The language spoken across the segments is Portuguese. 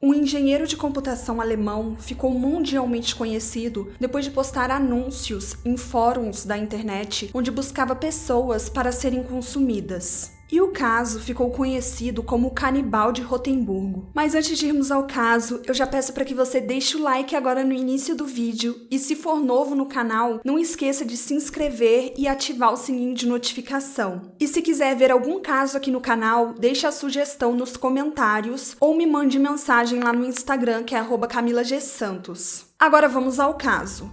Um engenheiro de computação alemão ficou mundialmente conhecido depois de postar anúncios em fóruns da internet onde buscava pessoas para serem consumidas. E o caso ficou conhecido como o Canibal de Rotemburgo. Mas antes de irmos ao caso, eu já peço para que você deixe o like agora no início do vídeo e se for novo no canal, não esqueça de se inscrever e ativar o sininho de notificação. E se quiser ver algum caso aqui no canal, deixe a sugestão nos comentários ou me mande mensagem lá no Instagram que é @CamilaGSantos. Agora vamos ao caso.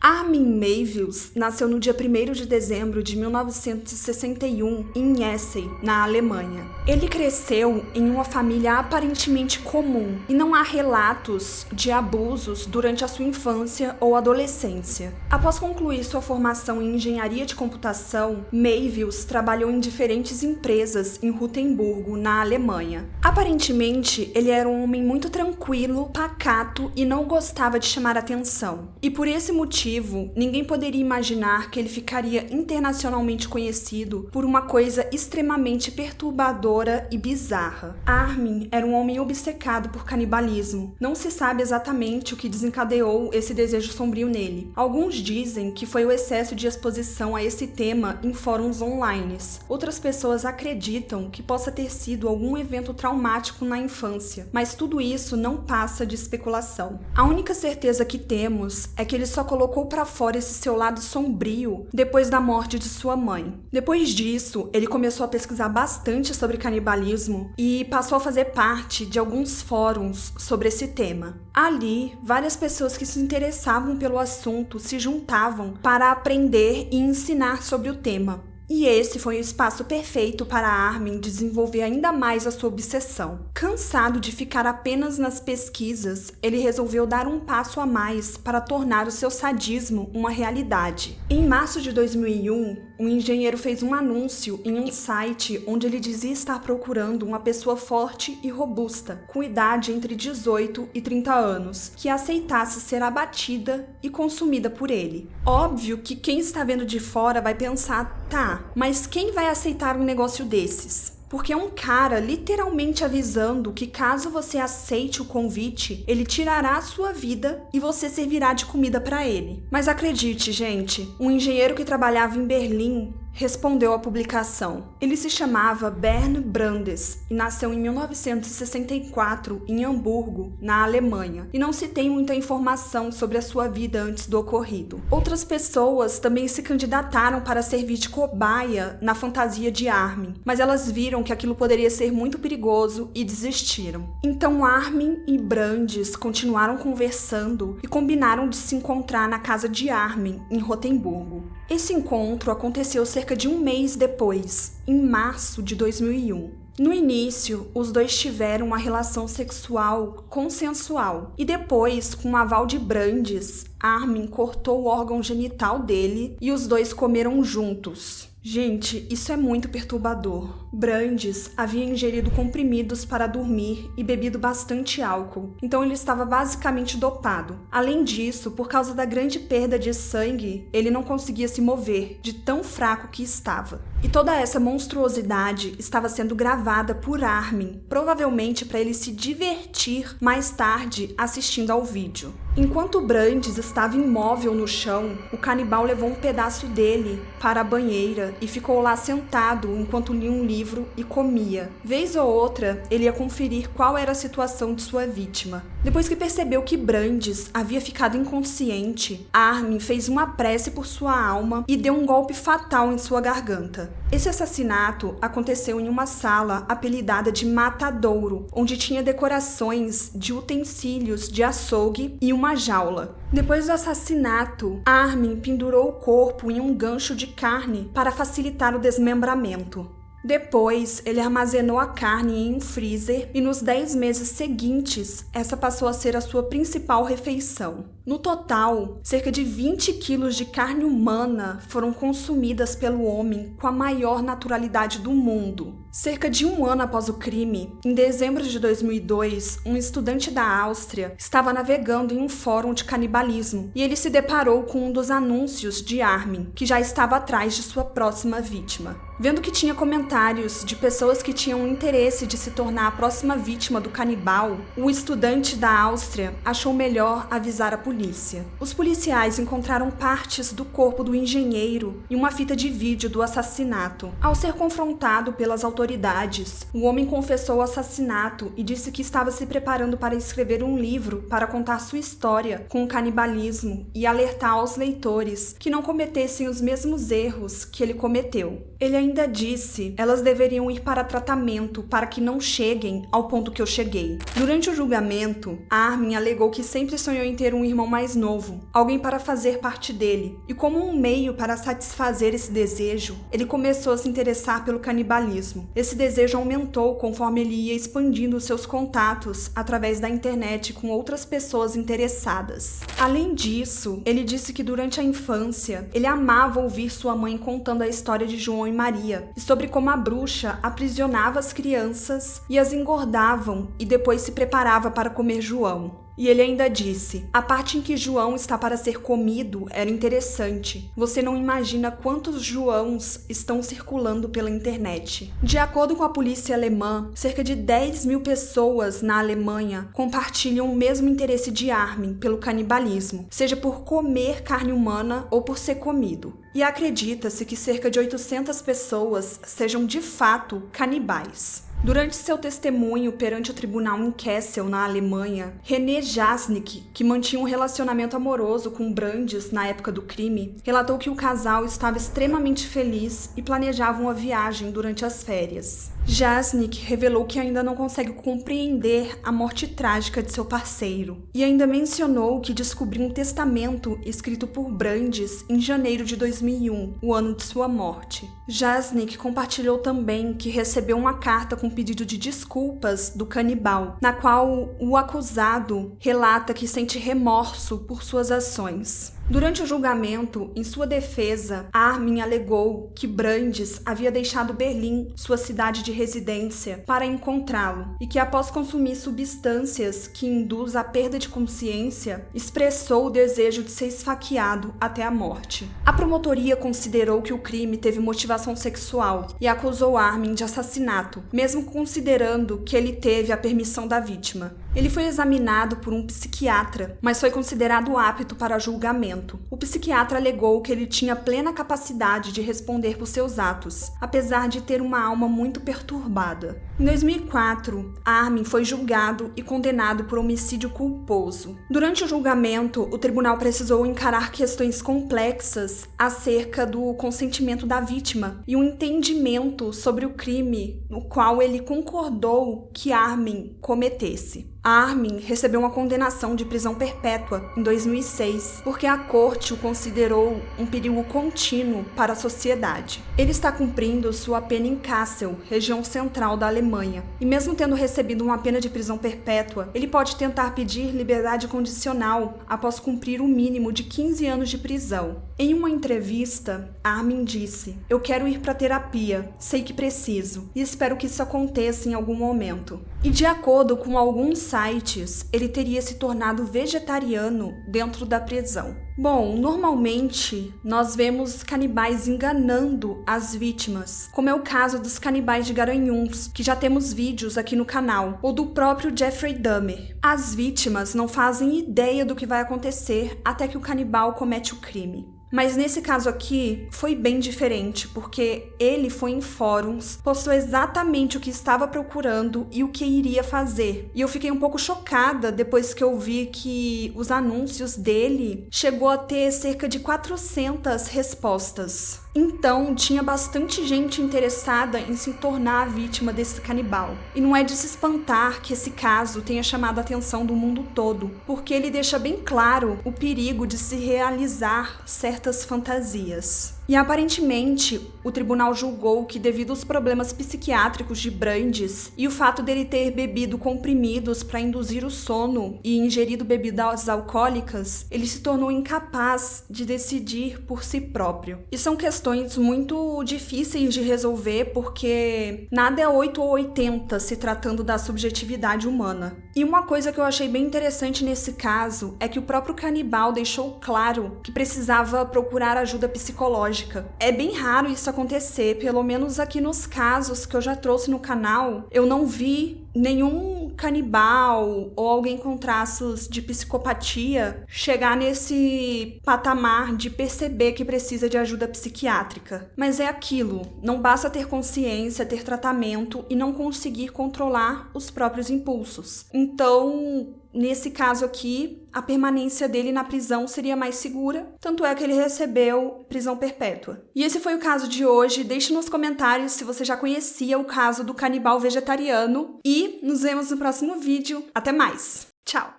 Armin Meiwes nasceu no dia 1º de dezembro de 1961 em Essen, na Alemanha. Ele cresceu em uma família aparentemente comum e não há relatos de abusos durante a sua infância ou adolescência. Após concluir sua formação em engenharia de computação, Meiwes trabalhou em diferentes empresas em Rotemburgo, na Alemanha. Aparentemente, ele era um homem muito tranquilo, pacato e não gostava de chamar atenção. E por esse motivo, ninguém poderia imaginar que ele ficaria internacionalmente conhecido por uma coisa extremamente perturbadora e bizarra. Armin era um homem obcecado por canibalismo. Não se sabe exatamente o que desencadeou esse desejo sombrio nele. Alguns dizem que foi o excesso de exposição a esse tema em fóruns online. Outras pessoas acreditam que possa ter sido algum evento traumático na infância, mas tudo isso não passa de especulação. A única certeza que temos é que ele só colocou para fora esse seu lado sombrio depois da morte de sua mãe. Depois disso, ele começou a pesquisar bastante sobre canibalismo e passou a fazer parte de alguns fóruns sobre esse tema. Ali, várias pessoas que se interessavam pelo assunto se juntavam para aprender e ensinar sobre o tema. E esse foi o espaço perfeito para Armin desenvolver ainda mais a sua obsessão. Cansado de ficar apenas nas pesquisas, ele resolveu dar um passo a mais para tornar o seu sadismo uma realidade. Em março de 2001, um engenheiro fez um anúncio em um site onde ele dizia estar procurando uma pessoa forte e robusta, com idade entre 18 e 30 anos, que aceitasse ser abatida e consumida por ele. Óbvio que quem está vendo de fora vai pensar, tá, mas quem vai aceitar um negócio desses? Porque é um cara literalmente avisando que caso você aceite o convite, ele tirará a sua vida e você servirá de comida para ele. Mas acredite, gente, um engenheiro que trabalhava em Berlim respondeu à publicação. Ele se chamava Bernd Brandes e nasceu em 1964 em Hamburgo, na Alemanha, e não se tem muita informação sobre a sua vida antes do ocorrido. Outras pessoas também se candidataram para servir de cobaia na fantasia de Armin, mas elas viram que aquilo poderia ser muito perigoso e desistiram. Então Armin e Brandes continuaram conversando e combinaram de se encontrar na casa de Armin, em Rotemburgo. Esse encontro aconteceu cerca de um mês depois, em março de 2001. No início, os dois tiveram uma relação sexual consensual e depois, com o aval de Brandes, Armin cortou o órgão genital dele e os dois comeram juntos. Gente, isso é muito perturbador. Brandes havia ingerido comprimidos para dormir e bebido bastante álcool, então ele estava basicamente dopado. Além disso, por causa da grande perda de sangue, ele não conseguia se mover, de tão fraco que estava. E toda essa monstruosidade estava sendo gravada por Armin, provavelmente para ele se divertir mais tarde assistindo ao vídeo. Enquanto Brandes estava imóvel no chão, o canibal levou um pedaço dele para a banheira e ficou lá sentado enquanto lia um livro e comia. Vez ou outra, ele ia conferir qual era a situação de sua vítima. Depois que percebeu que Brandes havia ficado inconsciente, Armin fez uma prece por sua alma e deu um golpe fatal em sua garganta. Esse assassinato aconteceu em uma sala apelidada de Matadouro, onde tinha decorações de utensílios de açougue e uma jaula. Depois do assassinato, Armin pendurou o corpo em um gancho de carne para facilitar o desmembramento. Depois, ele armazenou a carne em um freezer e nos 10 meses seguintes, essa passou a ser a sua principal refeição. No total, cerca de 20 quilos de carne humana foram consumidas pelo homem com a maior naturalidade do mundo. Cerca de um ano após o crime, em dezembro de 2002, um estudante da Áustria estava navegando em um fórum de canibalismo e ele se deparou com um dos anúncios de Armin, que já estava atrás de sua próxima vítima. Vendo que tinha comentários de pessoas que tinham interesse de se tornar a próxima vítima do canibal, o estudante da Áustria achou melhor avisar a polícia. Os policiais encontraram partes do corpo do engenheiro e uma fita de vídeo do assassinato. Ao ser confrontado pelas autoridades, o homem confessou o assassinato e disse que estava se preparando para escrever um livro para contar sua história com o canibalismo e alertar aos leitores que não cometessem os mesmos erros que ele cometeu. Ele ainda disse: elas deveriam ir para tratamento para que não cheguem ao ponto que eu cheguei. Durante o julgamento, Armin alegou que sempre sonhou em ter um irmão mais novo, alguém para fazer parte dele, e como um meio para satisfazer esse desejo, ele começou a se interessar pelo canibalismo. Esse desejo aumentou conforme ele ia expandindo seus contatos através da internet com outras pessoas interessadas. Além disso, ele disse que durante a infância, ele amava ouvir sua mãe contando a história de João e Maria, e sobre como a bruxa aprisionava as crianças e as engordavam e depois se preparava para comer João. E ele ainda disse: a parte em que João está para ser comido era interessante. Você não imagina quantos Joãos estão circulando pela internet. De acordo com a polícia alemã, cerca de 10.000 pessoas na Alemanha compartilham o mesmo interesse de Armin pelo canibalismo, seja por comer carne humana ou por ser comido. E acredita-se que cerca de 800 pessoas sejam de fato canibais. Durante seu testemunho perante o tribunal em Kassel, na Alemanha, René Jasnick, que mantinha um relacionamento amoroso com Brandes na época do crime, relatou que o casal estava extremamente feliz e planejava uma viagem durante as férias. Jasnick revelou que ainda não consegue compreender a morte trágica de seu parceiro e ainda mencionou que descobriu um testamento escrito por Brandes em janeiro de 2001, o ano de sua morte. Jasnick compartilhou também que recebeu uma carta com pedido de desculpas do canibal, na qual o acusado relata que sente remorso por suas ações. Durante o julgamento, em sua defesa, Armin alegou que Brandes havia deixado Berlim, sua cidade de residência, para encontrá-lo e que após consumir substâncias que induzem à perda de consciência, expressou o desejo de ser esfaqueado até a morte. A promotoria considerou que o crime teve motivação sexual e acusou Armin de assassinato, mesmo considerando que ele teve a permissão da vítima. Ele foi examinado por um psiquiatra, mas foi considerado apto para julgamento. O psiquiatra alegou que ele tinha plena capacidade de responder por seus atos, apesar de ter uma alma muito perturbada. Em 2004, Armin foi julgado e condenado por homicídio culposo. Durante o julgamento, o tribunal precisou encarar questões complexas acerca do consentimento da vítima e um entendimento sobre o crime no qual ele concordou que Armin cometesse. Armin recebeu uma condenação de prisão perpétua em 2006, porque a corte o considerou um perigo contínuo para a sociedade. Ele está cumprindo sua pena em Kassel, região central da Alemanha, e mesmo tendo recebido uma pena de prisão perpétua, ele pode tentar pedir liberdade condicional após cumprir o mínimo de 15 anos de prisão. Em uma entrevista, Armin disse: "Eu quero ir para terapia, sei que preciso, e espero que isso aconteça em algum momento." E de acordo com alguns sites, ele teria se tornado vegetariano dentro da prisão. Bom, normalmente nós vemos canibais enganando as vítimas, como é o caso dos canibais de Garanhuns, que já temos vídeos aqui no canal, ou do próprio Jeffrey Dahmer. As vítimas não fazem ideia do que vai acontecer até que o canibal comete o crime. Mas nesse caso aqui, foi bem diferente, porque ele foi em fóruns, postou exatamente o que estava procurando e o que iria fazer. E eu fiquei um pouco chocada depois que eu vi que os anúncios dele chegou a ter cerca de 400 respostas. Então, tinha bastante gente interessada em se tornar a vítima desse canibal. E não é de se espantar que esse caso tenha chamado a atenção do mundo todo, porque ele deixa bem claro o perigo de se realizar certas fantasias. E aparentemente, o tribunal julgou que devido aos problemas psiquiátricos de Brandes e o fato dele ter bebido comprimidos para induzir o sono e ingerido bebidas alcoólicas, ele se tornou incapaz de decidir por si próprio. E são questões muito difíceis de resolver porque nada é 8 ou 80 se tratando da subjetividade humana. E uma coisa que eu achei bem interessante nesse caso é que o próprio canibal deixou claro que precisava procurar ajuda psicológica. É bem raro isso acontecer, pelo menos aqui nos casos que eu já trouxe no canal, eu não vi nenhum canibal ou alguém com traços de psicopatia chegar nesse patamar de perceber que precisa de ajuda psiquiátrica. Mas é aquilo, não basta ter consciência, ter tratamento e não conseguir controlar os próprios impulsos. Então, nesse caso aqui, a permanência dele na prisão seria mais segura, tanto é que ele recebeu prisão perpétua. E esse foi o caso de hoje. Deixe nos comentários se você já conhecia o caso do canibal vegetariano e nos vemos no próximo vídeo. Até mais! Tchau!